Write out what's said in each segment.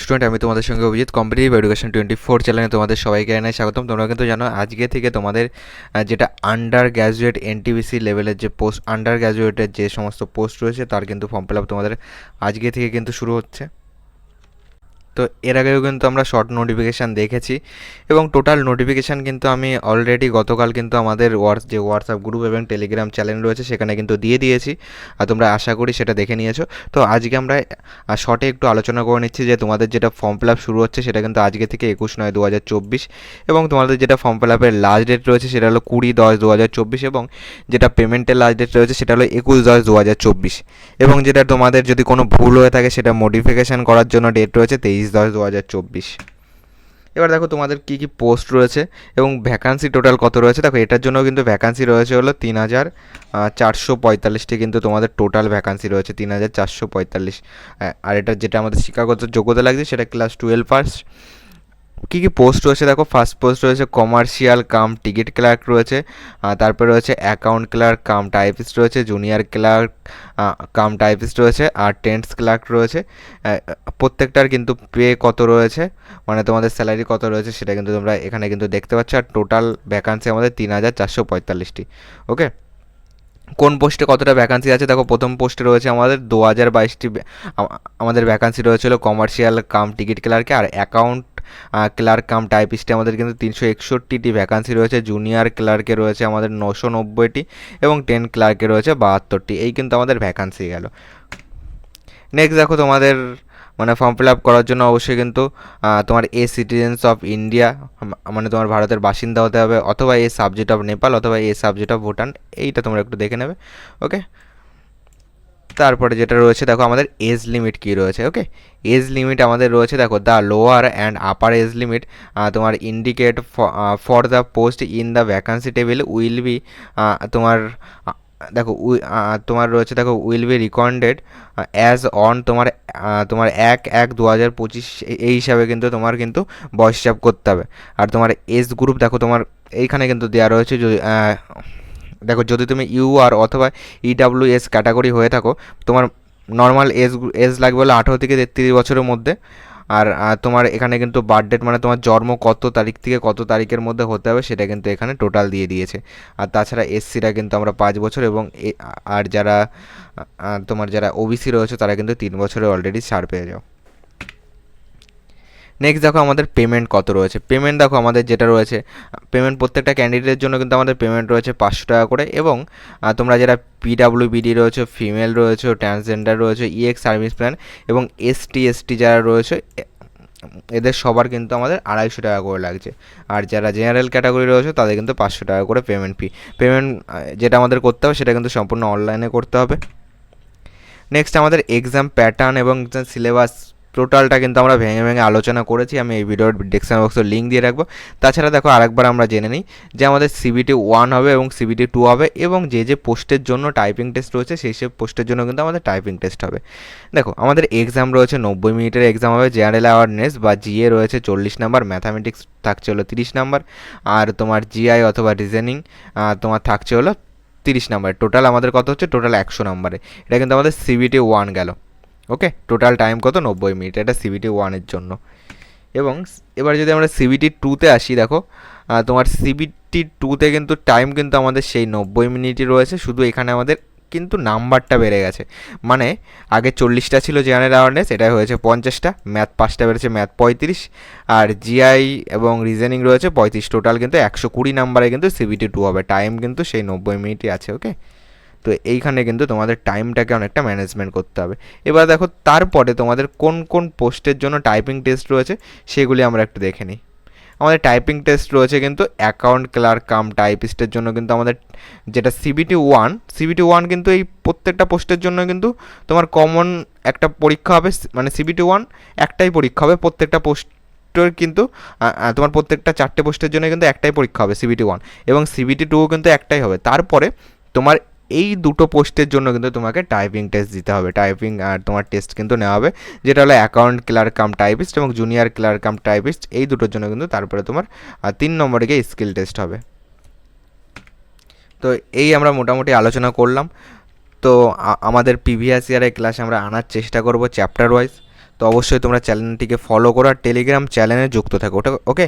Student, আমি তোমাদের সঙ্গে অভিজিৎ কম্পিটিটিভ এডুকেশন 24 চ্যানেলে তোমাদের সবাইকে জানাই স্বাগতম। তোমরা কিন্তু জানো আজকে থেকে তোমাদের যেটা আন্ডার গ্র্যাজুয়েট এনটিপিসি লেভেলের যে পোস্ট, আন্ডার গ্র্যাজুয়েটের যে সমস্ত পোস্ট রয়েছে তার কিন্তু ফর্ম ফিল আপ তোমাদের আজকে থেকে কিন্তু শুরু হচ্ছে। তো এর আগেও কিন্তু আমরা শর্ট নোটিফিকেশান দেখেছি এবং টোটাল নোটিফিকেশান কিন্তু আমি অলরেডি গতকাল কিন্তু আমাদের হোয়াটসঅ্যাপ গ্রুপ এবং টেলিগ্রাম চ্যানেল রয়েছে সেখানে কিন্তু দিয়ে দিয়েছি, আর তোমরা আশা করি সেটা দেখে নিয়েছো। তো আজকে আমরা শর্টে একটু আলোচনা করে নিচ্ছি যে তোমাদের যেটা ফর্ম ফিল আপ শুরু হচ্ছে সেটা কিন্তু আজকে থেকে 21/9/2024 এবং তোমাদের যেটা ফর্ম ফিল আপের লাস্ট ডেট রয়েছে সেটা হলো 20/10/2024 এবং যেটা পেমেন্টের লাস্ট ডেট রয়েছে সেটা হলো 21/10/2024 এবং যেটা তোমাদের যদি কোনো ভুল হয়ে থাকে সেটা মডিফিকেশান করার জন্য ডেট রয়েছে 23/10/2024। এবার দেখো তোমাদের কী কী পোস্ট রয়েছে এবং ভ্যাকান্সি টোটাল কত রয়েছে। দেখো এটার জন্য কিন্তু ভ্যাকান্সি রয়েছে হলো 3,445টি কিন্তু তোমাদের টোটাল ভ্যাকান্সি রয়েছে 3,445। আর এটা যেটা আমাদের শিক্ষাগত যোগ্যতা লাগছে সেটা ক্লাস 12 পাস। কী কী পোস্ট রয়েছে দেখো, ফার্স্ট পোস্ট রয়েছে কমার্শিয়াল কাম টিকিট ক্লার্ক রয়েছে, তারপরে রয়েছে অ্যাকাউন্ট ক্লার্ক কাম টাইপিস্ট রয়েছে, জুনিয়র ক্লার্ক কাম টাইপিস্ট রয়েছে, আর টেন্টস ক্লার্ক রয়েছে। প্রত্যেকটার কিন্তু পে কত রয়েছে, মানে তোমাদের স্যালারি কত রয়েছে সেটা কিন্তু তোমরা এখানে কিন্তু দেখতে পাচ্ছ। আর টোটাল ভ্যাকান্সি আমাদের 3,445টি। ওকে, কোন পোস্টে কতটা ভ্যাকান্সি আছে দেখো, প্রথম পোস্টে রয়েছে আমাদের 2022টি আমাদের ভ্যাকান্সি রয়েছিল কমার্শিয়াল কাম টিকিট ক্লার্কে, আর অ্যাকাউন্ট ক্লার্ক কাম টাইপিস্টে আমাদের কিন্তু 361টি ভ্যাকান্সি রয়েছে, জুনিয়র ক্লার্কে রয়েছে আমাদের 990টি এবং 10 ক্লার্কে রয়েছে 72টি। এই কিন্তু আমাদের ভ্যাকান্সি গেল। নেক্সট দেখো তোমাদের মানে ফর্ম ফিল আপ করার জন্য অবশ্যই কিন্তু তোমার সিটিজেন্স অফ ইন্ডিয়া মানে তোমার ভারতের বাসিন্দা হতে হবে, অথবা সাবজেক্ট অফ নেপাল, অথবা সাবজেক্ট অফ ভুটান। এইটা তোমরা একটু দেখে নেবে। ওকে, তারপরে যেটা রয়েছে দেখো আমাদের এজ লিমিট কী রয়েছে। ওকে, এজ লিমিট আমাদের রয়েছে দেখো, the lower and upper age limit তোমার indicate for the post in the vacancy table will be তোমার দেখো তোমার রয়েছে দেখো will be recommended as on তোমার 1/1/2025 এই হিসাবে কিন্তু তোমার কিন্তু বয়স হিসাব করতে হবে। আর তোমার এজ গ্রুপ দেখো তোমার এইখানে কিন্তু দেওয়া রয়েছে, যদি দেখো যদি তুমি ইউআর অথবা ইডাব্লিউএস ক্যাটাগরি হয়ে থাকো তোমার নর্মাল এজ লাগবে হলো 18 থেকে 33 বছরের মধ্যে। আর তোমার এখানে কিন্তু বার্থ ডেট মানে তোমার জন্ম কত তারিখ থেকে কত তারিখের মধ্যে হতে হবে সেটা কিন্তু এখানে টোটাল দিয়ে দিয়েছে। আর তাছাড়া এসসিরা কিন্তু আমরা 5 বছর এবং আর যারা তোমার যারা ওবিসি রয়েছে তারা কিন্তু 3 বছরে অলরেডি ছাড় পেয়ে যাও। নেক্সট দেখো আমাদের পেমেন্ট কত রয়েছে। পেমেন্ট দেখো আমাদের যেটা রয়েছে পেমেন্ট প্রত্যেকটা ক্যান্ডিডেটের জন্য কিন্তু আমাদের পেমেন্ট রয়েছে 500 টাকা করে এবং তোমরা যারা পিডাব্লিউবিডি রয়েছে, ফিমেল রয়েছে, ট্রান্সজেন্ডার রয়েছে, ইএক্স সার্ভিস প্ল্যান এবং এসটি যারা রয়েছে এদের সবার কিন্তু আমাদের 250 টাকা করে লাগছে। আর যারা জেনারেল ক্যাটাগরি রয়েছে তাদের কিন্তু 500 টাকা করে পেমেন্ট ফি। পেমেন্ট যেটা আমাদের করতে হবে সেটা কিন্তু সম্পূর্ণ অনলাইনে করতে হবে। নেক্সট আমাদের এক্সাম প্যাটার্ন এবং সিলেবাস টোটালটা কিন্তু আমরা ভেঙে ভেঙে আলোচনা করেছি, আমি এই ভিডিওর ডিসক্রিপশন বক্সে লিঙ্ক দিয়ে রাখবো। তাছাড়া দেখো আরেকবার আমরা জেনে নিই যে আমাদের সিবিটি 1 হবে এবং সিবিটি 2 হবে এবং যে যে পোস্টের জন্য টাইপিং টেস্ট রয়েছে সেই সব পোস্টের জন্য কিন্তু আমাদের টাইপিং টেস্ট হবে। দেখো আমাদের এক্সাম রয়েছে 90 মিনিটের এক্সাম হবে, জেনারেল অ্যাওয়ারনেস বা জিএ রয়েছে 40 নাম্বার, ম্যাথামেটিক্স থাকছে হলো 30 নাম্বার, আর তোমার জিআই অথবা রিজনিং তোমার থাকছে হলো 30 নাম্বার। টোটাল আমাদের কত হচ্ছে, টোটাল 100 নাম্বারে। এটা কিন্তু আমাদের সিবিটি 1 গেল। ওকে, টোটাল টাইম কত, 90 মিনিট, এটা সিবিটি 1-এর জন্য। এবং এবার যদি আমরা সিবিটি 2-তে আসি, দেখো তোমার সিবিটি 2-তে কিন্তু টাইম কিন্তু আমাদের সেই 90 মিনিটই রয়েছে, শুধু এখানে আমাদের কিন্তু নাম্বারটা বেড়ে গেছে। মানে আগে 40টা ছিল জেনারেল অ্যাওয়ারনেস, এটা হয়েছে 50টা, ম্যাথ 5টা বেড়েছে, ম্যাথ 35, আর জিআই এবং রিজনিং রয়েছে 35। টোটাল কিন্তু 120 নাম্বারে কিন্তু সিবিটি 2 হবে। টাইম কিন্তু সেই 90 মিনিটই আছে। ওকে, তো এইখানে কিন্তু তোমাদের টাইমটাকে অনেকটা ম্যানেজমেন্ট করতে হবে। এবার দেখো তারপরে তোমাদের কোন কোন পোস্টের জন্য টাইপিং টেস্ট রয়েছে সেগুলি আমরা একটু দেখে নিই। আমাদের টাইপিং টেস্ট রয়েছে কিন্তু অ্যাকাউন্ট ক্লার্ক কাম টাইপিস্টের জন্য কিন্তু আমাদের যেটা সিবিটি 1 কিন্তু এই প্রত্যেকটা পোস্টের জন্য কিন্তু তোমার কমন একটা পরীক্ষা হবে, মানে সিবিটি 1 একটাই পরীক্ষা হবে প্রত্যেকটা পোস্টের কিন্তু তোমার প্রত্যেকটা 4টে পোস্টের জন্য কিন্তু একটাই পরীক্ষা হবে সিবিটি 1 এবং সিবিটি 2 কিন্তু একটাই হবে। তারপরে তোমার এই দুটো পোস্টের জন্য কিন্তু তোমাকে টাইপিং টেস্ট দিতে হবে, টাইপিং আর তোমার টেস্ট কিন্তু নেওয়া হবে, যেটা হলো অ্যাকাউন্ট ক্লার্ক কাম টাইপিস্ট এবং জুনিয়র ক্লার্ক কাম টাইপিস্ট। এই দুটোর জন্য কিন্তু তারপরে তোমার 3 নম্বরে গিয়ে স্কিল টেস্ট হবে। তো এই আমরা মোটামুটি আলোচনা করলাম। তো আমাদের প্রিভিয়াস ইয়ারের ক্লাসে আমরা আনার চেষ্টা করব চ্যাপ্টার ওয়াইজ। তো অবশ্যই তোমরা চ্যানেলটিকে ফলো করো আর টেলিগ্রাম চ্যানেলে যুক্ত থাকো। ওকে,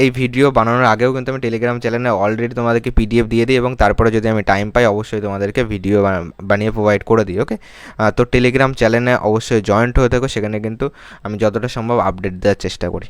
এই ভিডিও বানানোর আগেও কিন্তু আমি টেলিগ্রাম চ্যানেলে অলরেডি তোমাদেরকে পিডিএফ দিয়ে দিই এবং তারপরে যদি আমি টাইম পাই অবশ্যই তোমাদেরকে ভিডিও বানিয়ে প্রোভাইড করে দিই। ওকে, তো টেলিগ্রাম চ্যানেলে অবশ্যই জয়েন্ট হয়ে থাকো, সেখানে কিন্তু আমি যতটা সম্ভব আপডেট দেওয়ার চেষ্টা করি।